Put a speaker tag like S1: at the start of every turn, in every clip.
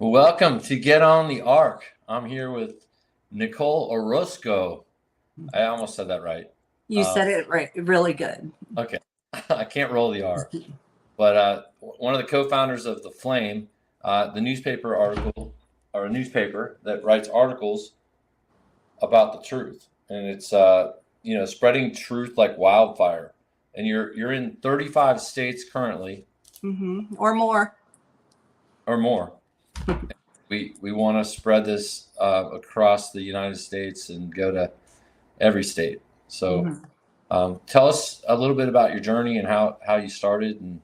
S1: Welcome to Get on the Ark. I'm here with Nicole Orozco. I almost said that right.
S2: You said it right, really good.
S1: Okay. I can't roll the R. But one of the co-founders of The Flame, the newspaper article, or a newspaper that writes articles about the truth. And it's, spreading truth like wildfire. And you're in 35 states currently.
S2: Or more.
S1: Or more. We want to spread this across the United States and go to every state. So tell us a little bit about your journey and how you started.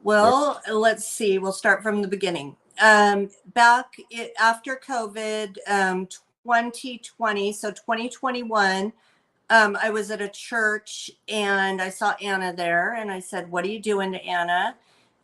S2: Well, let's see. We'll start from the beginning. After COVID, 2020, so 2021, I was at a church and I saw Anna there and I said, "What are you doing to Anna?"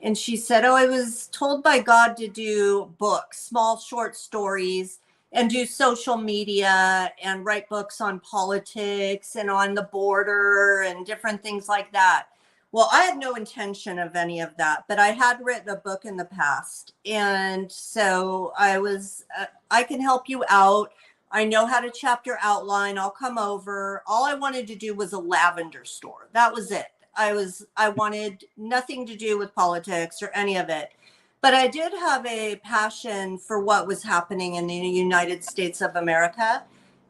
S2: And she said, "Oh, I was told by God to do books, small short stories, and do social media and write books on politics and on the border and different things like that." Well, I had no intention of any of that, but I had written a book in the past. And so I can help you out. I know how to chapter outline. I'll come over. All I wanted to do was a lavender store. That was it. I wanted nothing to do with politics or any of it. But I did have a passion for what was happening in the United States of America.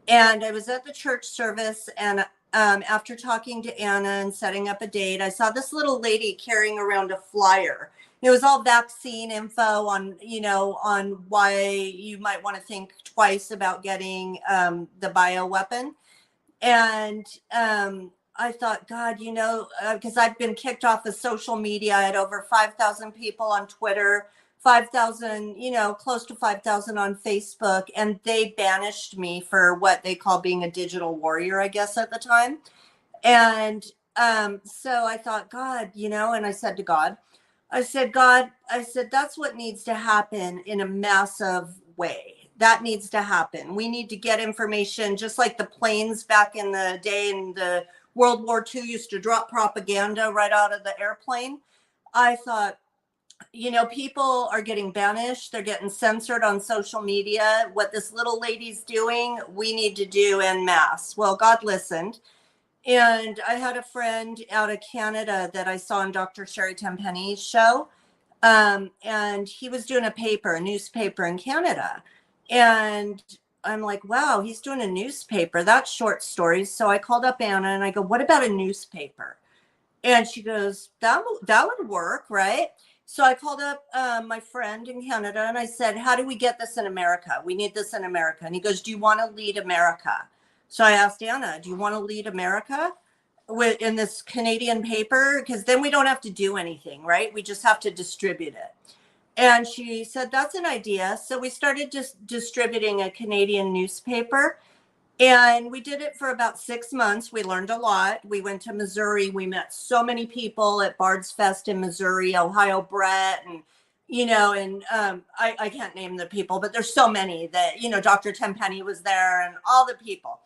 S2: And I was at the church service, and after talking to Anna and setting up a date, I saw this little lady carrying around a flyer. It was all vaccine info on why you might want to think twice about getting the bioweapon. And I thought, God, because I've been kicked off of social media. I had over 5,000 people on Twitter, 5,000, close to 5,000 on Facebook. And they banished me for what they call being a digital warrior, I guess, at the time. And so I thought, God, and I said to God, God, that's what needs to happen in a massive way. That needs to happen. We need to get information, just like the planes back in the day in the World War II used to drop propaganda right out of the airplane. I thought, people are getting banished. They're getting censored on social media. What this little lady's doing, we need to do en masse. Well, God listened. And I had a friend out of Canada that I saw on Dr. Sherry Tenpenny's show. And he was doing a newspaper in Canada. And I'm like, wow, he's doing a newspaper. That's short stories. So I called up Anna and I go, what about a newspaper? And she goes, that would work, right? So I called up my friend in Canada and I said, how do we get this in America? We need this in America. And he goes, do you want to lead America? So I asked Anna, do you want to lead America in this Canadian paper? Because then we don't have to do anything, right? We just have to distribute it. And she said, that's an idea. So we started just distributing a Canadian newspaper. And we did it for about 6 months. We learned a lot. We went to Missouri. We met so many people at Bard's Fest in Missouri, Ohio Brett, and, I can't name the people, but there's so many that, Dr. Tenpenny was there and all the people.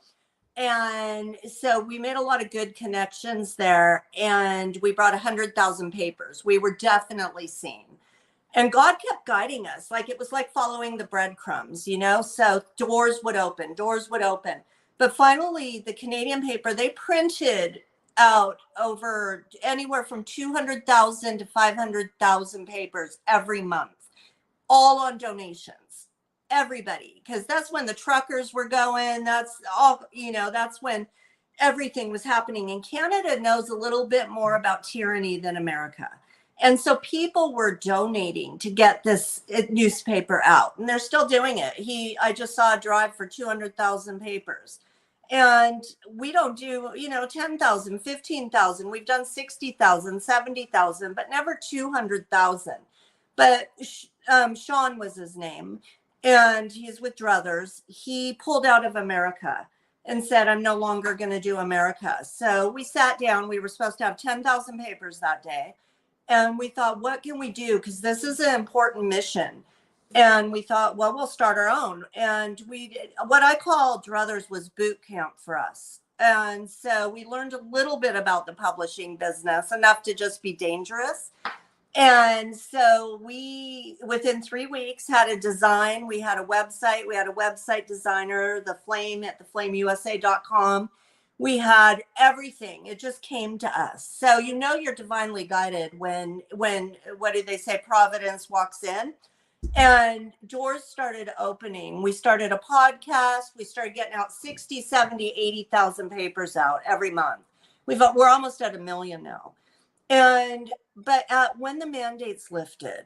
S2: And so we made a lot of good connections there. And we brought 100,000 papers. We were definitely seen. And God kept guiding us. Like it was like following the breadcrumbs, so doors would open. But finally, the Canadian paper, they printed out over anywhere from 200,000 to 500,000 papers every month, all on donations. Everybody, because that's when the truckers were going. That's all, that's when everything was happening. And Canada knows a little bit more about tyranny than America. And so people were donating to get this newspaper out, and they're still doing it. I just saw a drive for 200,000 papers. And we don't do, 10,000, 15,000. We've done 60,000, 70,000, but never 200,000. But Sean was his name, and he's with Druthers. He pulled out of America and said, I'm no longer going to do America. So we sat down. We were supposed to have 10,000 papers that day. And we thought, what can we do? Because this is an important mission. And we thought, well, we'll start our own. And we did what I call Druthers was boot camp for us. And so we learned a little bit about the publishing business, enough to just be dangerous. And so we, within 3 weeks, had a design. We had a website. We had a website designer, the Flame at theflameusa.com. We had everything. It just came to us. So you know you're divinely guided when what do they say? Providence walks in. And doors started opening. We started a podcast. We started getting out 60, 70, 80,000 papers out every month. We're almost at 1 million now. And but when the mandates lifted,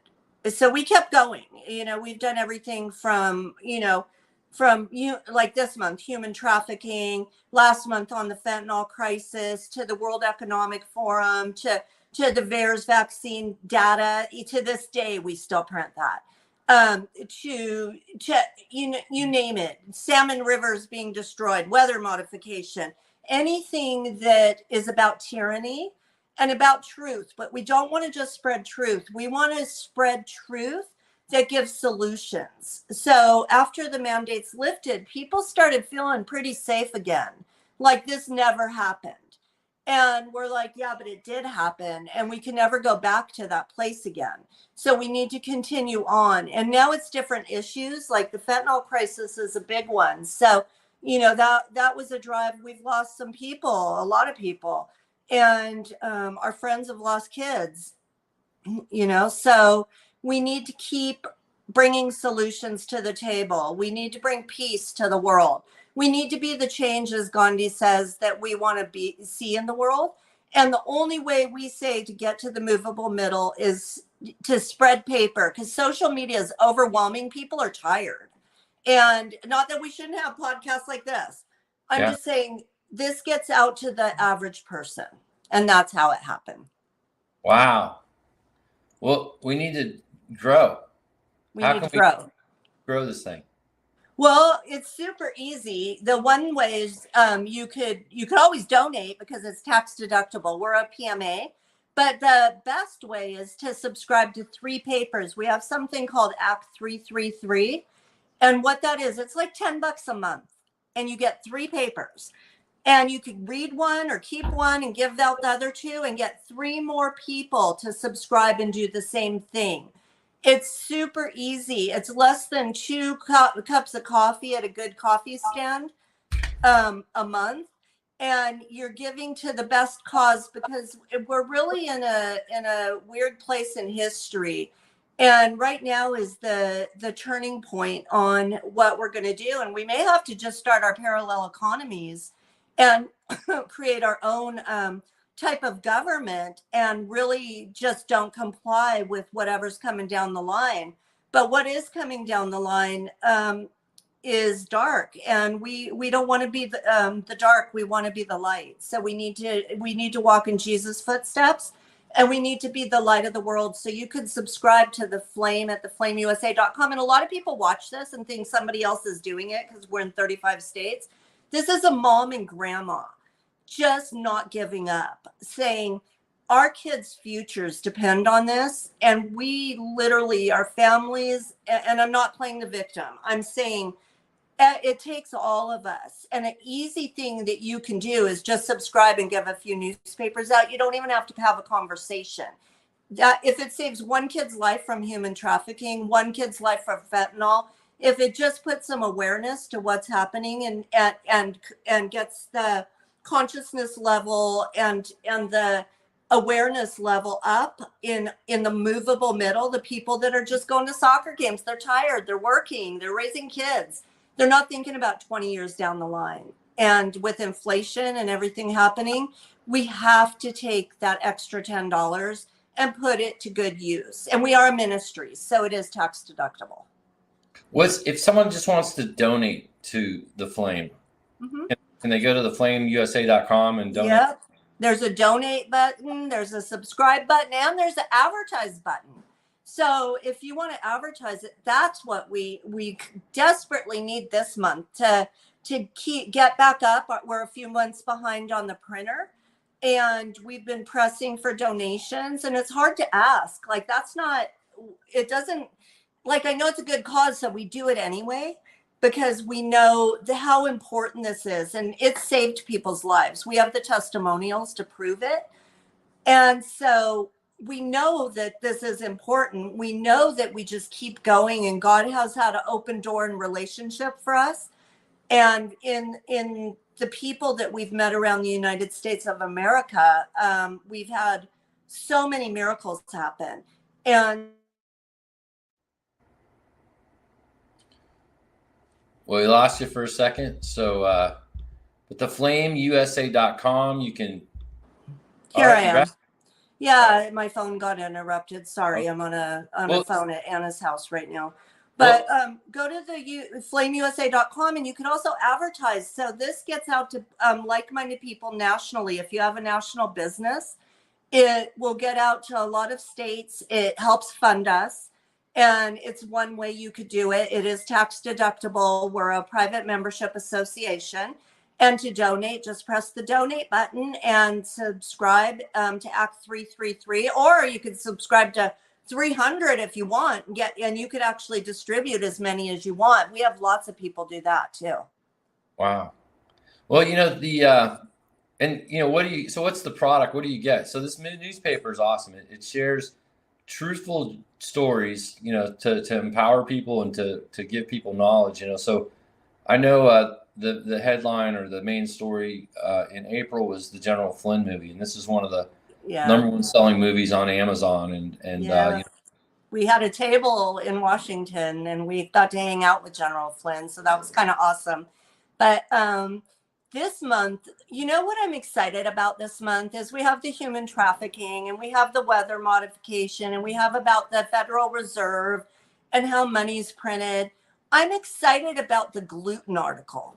S2: so we kept going. You know, we've done everything from, from you like this month, human trafficking, last month on the fentanyl crisis, to the World Economic Forum, to the VAERS vaccine data. To this day, we still print that. To you name it, salmon rivers being destroyed, weather modification, anything that is about tyranny and about truth. But we don't want to just spread truth. We want to spread truth that gives solutions. So after the mandates lifted, people started feeling pretty safe again, like this never happened. And we're like, yeah, but it did happen, and we can never go back to that place again. So we need to continue on. And now it's different issues, like the fentanyl crisis is a big one. So, that was a drive. We've lost some people, a lot of people, and our friends have lost kids, so we need to keep bringing solutions to the table. We need to bring peace to the world. We need to be the change, as Gandhi says, that we want to see in the world. And the only way we say to get to the movable middle is to spread paper, because social media is overwhelming. People are tired. And not that we shouldn't have podcasts like this. I'm just saying this gets out to the average person. And that's how it happened.
S1: Wow. Well, we need to grow.
S2: How can we
S1: grow this thing?
S2: Well, it's super easy. The one way is you could always donate because it's tax deductible. We're a PMA. But the best way is to subscribe to 3 papers. We have something called Act 333. And what that is, it's like $10 a month. And you get 3 papers. And you could read one or keep one and give out the other 2 and get 3 more people to subscribe and do the same thing. It's super easy. It's less than 2 cups of coffee at a good coffee stand a month. And you're giving to the best cause, because we're really in a weird place in history. And right now is the turning point on what we're going to do. And we may have to just start our parallel economies and create our own type of government, and really just don't comply with whatever's coming down the line. But what is coming down the line is dark, and we don't want to be the dark. We want to be the light. So we need to walk in Jesus' footsteps, and we need to be the light of the world. So you could subscribe to the Flame at theflameusa.com. And a lot of people watch this and think somebody else is doing it because we're in 35 states. This is a mom and grandma just not giving up, saying our kids' futures depend on this. And we literally, our families, and I'm not playing the victim, I'm saying it takes all of us. And an easy thing that you can do is just subscribe and give a few newspapers out. You don't even have to have a conversation. That if it saves one kid's life from human trafficking, one kid's life from fentanyl, if it just puts some awareness to what's happening and gets the consciousness level and the awareness level up in the movable middle, the people that are just going to soccer games, they're tired, they're working, they're raising kids, they're not thinking about 20 years down the line. And with inflation and everything happening, we have to take that extra $10 and put it to good use. And we are a ministry, so it is tax deductible.
S1: If someone just wants to donate to the Flame, can they go to theflameusa.com and donate?
S2: Yep. There's a donate button, there's a subscribe button, and there's an advertise button. So if you want to advertise it, that's what we desperately need this month to get back up. We're a few months behind on the printer, and we've been pressing for donations, and it's hard to ask. Like, it doesn't, like, I know it's a good cause, so we do it anyway, because we know how important this is, and it saved people's lives. We have the testimonials to prove it. And so we know that this is important. We know that we just keep going, and God has had an open door and relationship for us. And in the people that we've met around the United States of America, we've had so many miracles happen. And
S1: well, we lost you for a second. So, but theflameusa.com, you can.
S2: here I
S1: You
S2: am.
S1: back?
S2: Yeah, my phone got interrupted. Sorry,
S1: Okay.
S2: I'm on a
S1: Well,
S2: phone at Anna's house right now.
S1: well,
S2: But go to the flameusa.com, and you can also advertise. So this gets out to like-minded people nationally. If you have a national business, it will get out to a lot of states. It helps fund us. And it's one way you could do it. It is tax deductible. We're a private membership association. And to donate, just press the donate button and subscribe to Act 333. Or you could subscribe to 300 if you want. And you could actually distribute as many as you want. We have lots of people do that too.
S1: wow. Well, and so what's the product? What do you get? So this newspaper is awesome. It shares truthful stories, to empower people and to give people knowledge, So I know the headline or the main story in April was the General Flynn movie, and this is one of the number one selling movies on Amazon. And
S2: yeah. We had a table in Washington, and we got to hang out with General Flynn. So that was kind of awesome. But this month, what I'm excited about this month is we have the human trafficking, and we have the weather modification, and we have about the Federal Reserve and how money's printed. I'm excited about the gluten article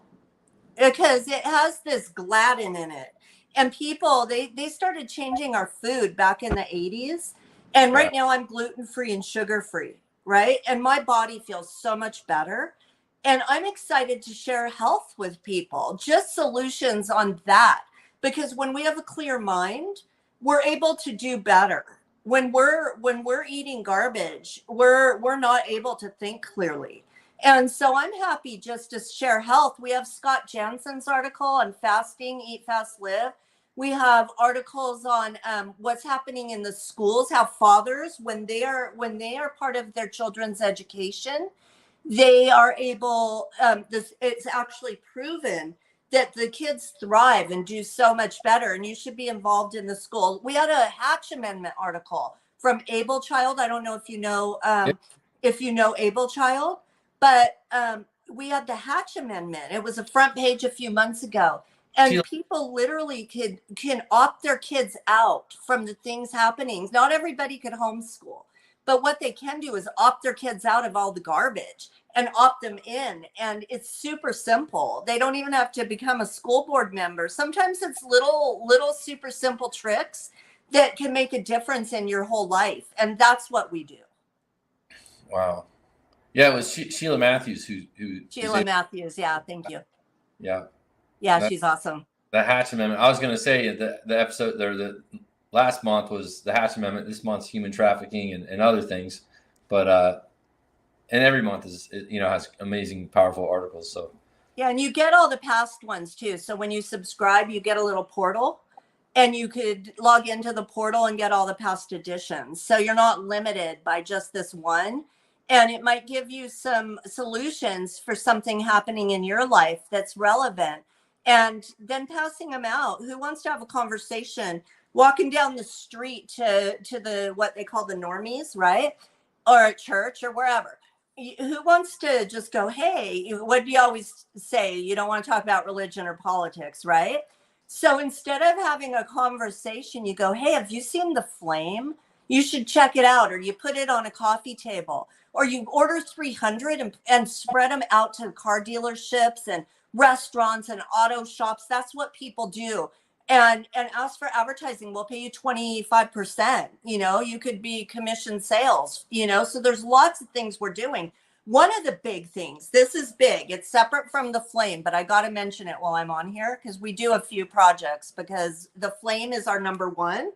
S2: because it has this gliadin in it. And people, they started changing our food back in the 80s. And right now I'm gluten-free and sugar-free, right? And my body feels so much better. And I'm excited to share health with people, just solutions on that. Because when we have a clear mind, we're able to do better. When we're eating garbage, we're not able to think clearly. And so I'm happy just to share health. We have Scott Jansen's article on fasting, eat fast, live. We have articles on what's happening in the schools, how fathers, when they are part of their children's education, they are able, it's actually proven that the kids thrive and do so much better, and you should be involved in the school. We had a Hatch Amendment article from Able Child. I don't know if you know Able Child, but we had the Hatch Amendment. It was a front page a few months ago. And people literally can opt their kids out from the things happening. Not everybody could homeschool, but what they can do is opt their kids out of all the garbage and opt them in. And it's super simple. They don't even have to become a school board member. Sometimes it's little super simple tricks that can make a difference in your whole life. And that's what we do.
S1: Wow. Yeah, it was Sheila Matthews who
S2: Sheila Matthews. Yeah, thank you.
S1: Yeah,
S2: she's awesome.
S1: The Hatch Amendment. I was going to say the episode there, the last month was the Hatch Amendment. This month's human trafficking and other things, but and every month has amazing, powerful articles. So
S2: yeah, and you get all the past ones too. So when you subscribe, you get a little portal, and you could log into the portal and get all the past editions. So you're not limited by just this one. And it might give you some solutions for something happening in your life that's relevant, and then passing them out. Who wants to have a conversation walking down the street to the what they call the normies, right? Or at church or wherever? Who wants to just go, hey, what do you always say? You don't want to talk about religion or politics, right? So instead of having a conversation, you go, hey, have you seen The Flame? You should check it out. Or you put it on a coffee table, or you order 300 and spread them out to car dealerships and restaurants and auto shops. That's what people do. And ask for advertising. We'll pay you 25%. You could be commission sales, so there's lots of things we're doing. One of the big things, this is big, it's separate from The Flame, but I got to mention it while I'm on here because we do a few projects, because The Flame is our number one.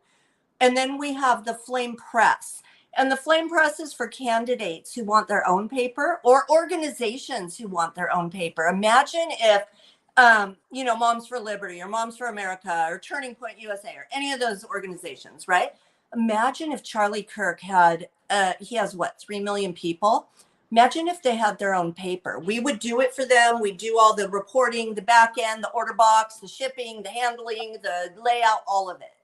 S2: And then we have the Flame Press. And the Flame Press is for candidates who want their own paper, or organizations who want their own paper. Imagine if, Moms for Liberty or Moms for America or Turning Point USA or any of those organizations, right? Imagine if Charlie Kirk had, he has what, 3 million people? Imagine if they had their own paper. We would do it for them. We do all the reporting, the back end, the order box, the shipping, the handling, the layout, all of it.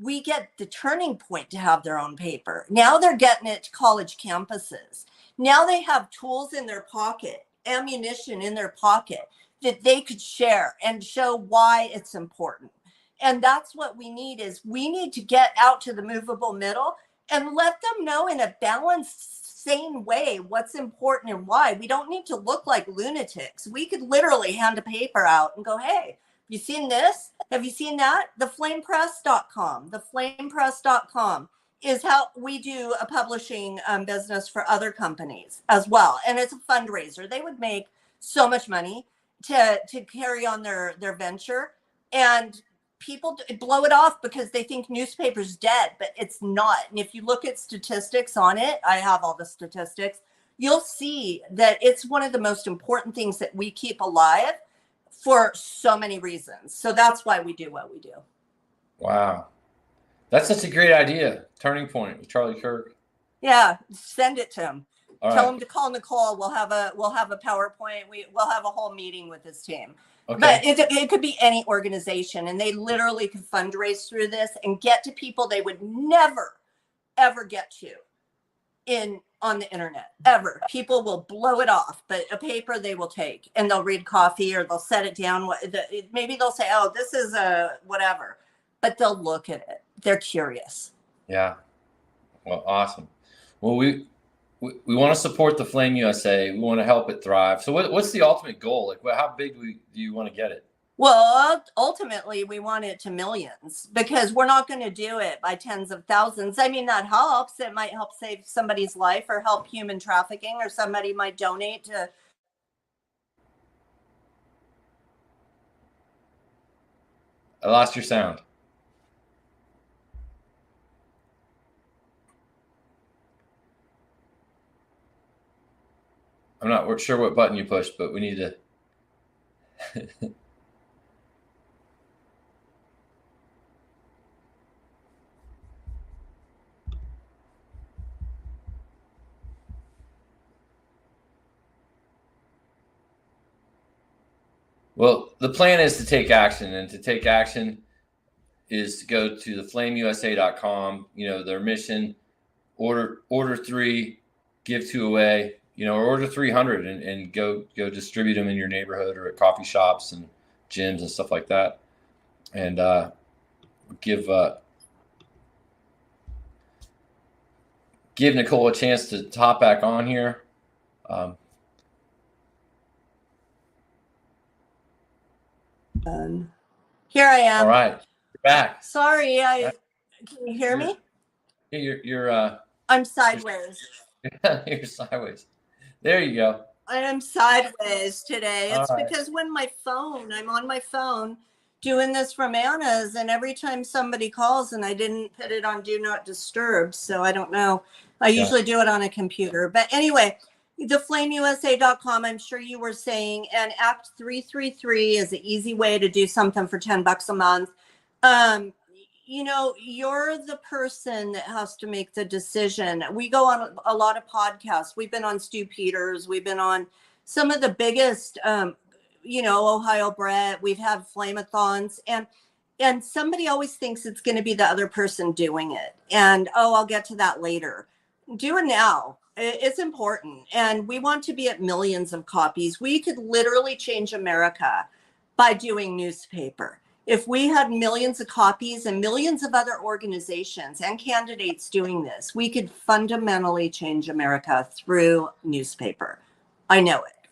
S2: We get the Turning Point to have their own paper. Now they're getting it to college campuses. Now they have tools in their pocket, ammunition in their pocket that they could share and show why it's important. And that's what we need is we need to get out to the movable middle and let them know in a balanced, sane way what's important and why. We don't need to look like lunatics. We could literally hand a paper out and go, hey, you seen this? Have you seen that? Theflamepress.com. Theflamepress.com is how we do a publishing business for other companies as well. And it's a fundraiser. They would make so much money to carry on their venture. And people blow it off because they think newspaper's dead, but it's not. And if you look at statistics on it, I have all the statistics, you'll see that it's one of the most important things that we keep alive for so many reasons. So that's why we do what we do.
S1: Wow. That's such a great idea. Turning Point with Charlie Kirk.
S2: Yeah, send it to him.
S1: All
S2: Tell
S1: right.
S2: him to call Nicole. We'll have a PowerPoint. We'll have a whole meeting with his team.
S1: Okay.
S2: But it could be any organization, and they literally could fundraise through this and get to people they would never, ever get to on the internet, ever. People will blow it off, but a paper they will take, and they'll read coffee or they'll set it down. Maybe they'll say, oh, this is a whatever, but they'll look at it. They're curious.
S1: Yeah. Well, awesome. Well, we want to support the Flame USA. We want to help it thrive. So what's the ultimate goal? Like, how big do you want to get it?
S2: Well, ultimately, we want it to millions because we're not going to do it by tens of thousands. I mean, that helps. It might help save somebody's life or help human trafficking, or somebody might donate to.
S1: I lost your sound. I'm not sure what button you pushed, but we need to. Well, the plan is to take action, and to take action is to go to theflameusa.com. Their mission: order 3, give 2 away. Or order 300 and go distribute them in your neighborhood or at coffee shops and gyms and stuff like that. And give Nicole a chance to hop back on here.
S2: Here I am.
S1: All right, you're back.
S2: Sorry, can you hear me?
S1: You're
S2: I'm sideways.
S1: You're sideways. There you go.
S2: I am sideways today. It's
S1: right.
S2: because I'm on my phone doing this from Anna's, and every time somebody calls and I didn't put it on do not disturb, so I don't know. I usually do it on a computer. But anyway, theflameusa.com, I'm sure you were saying, and Act 333 is an easy way to do something for $10 a month. You're the person that has to make the decision. We go on a lot of podcasts. We've been on Stu Peters. We've been on some of the biggest, Ohio Brett. We've had flame-a-thons, and somebody always thinks it's going to be the other person doing it. And, I'll get to that later. Do it now. It's important. And we want to be at millions of copies. We could literally change America by doing newspaper. If we had millions of copies and millions of other organizations and candidates doing this, we could fundamentally change America through newspaper. I know it.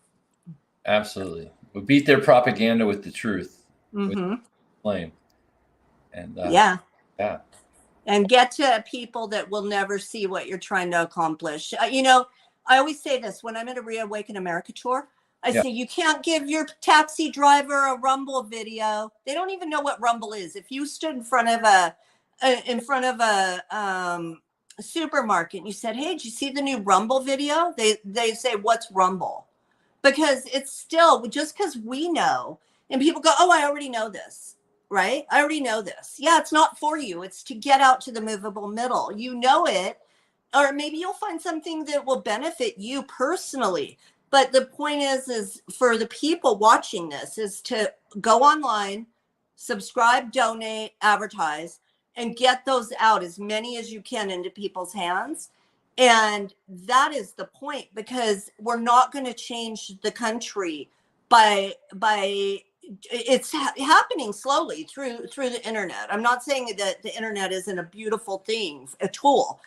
S1: Absolutely. We beat their propaganda with the truth.
S2: Mm-hmm.
S1: With Flame. And
S2: yeah.
S1: And
S2: get to people that will never see what you're trying to accomplish. I always say this when I'm at a Reawaken America tour. I say, you can't give your taxi driver a Rumble video. They don't even know what Rumble is. If you stood in front of a supermarket and you said, hey, did you see the new Rumble video? They say, what's Rumble? Because it's still just because we know, and people go, oh, I already know this. right? I already know this. Yeah, it's not for you. It's to get out to the movable middle. You know it, or maybe you'll find something that will benefit you personally. But the point is for the people watching this is to go online, subscribe, donate, advertise, and get those out, as many as you can, into people's hands. And that is the point, because we're not going to change the country by it's happening slowly through the internet. I'm not saying that the internet isn't a beautiful thing, a tool,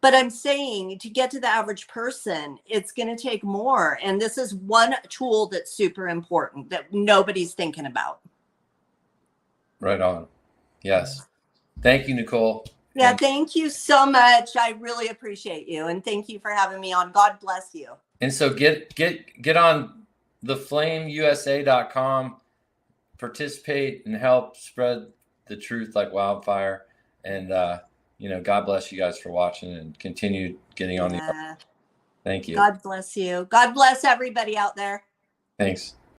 S2: but I'm saying to get to the average person, it's going to take more. And this is one tool that's super important that nobody's thinking about.
S1: Right on. Yes. Thank you, Nicole.
S2: Yeah, thank you so much. I really appreciate you, and thank you for having me on. God bless you.
S1: And so get on theflameusa.com, participate and help spread the truth like wildfire. And God bless you guys for watching and continue getting on the. Thank you.
S2: God bless you. God bless everybody out there.
S1: Thanks.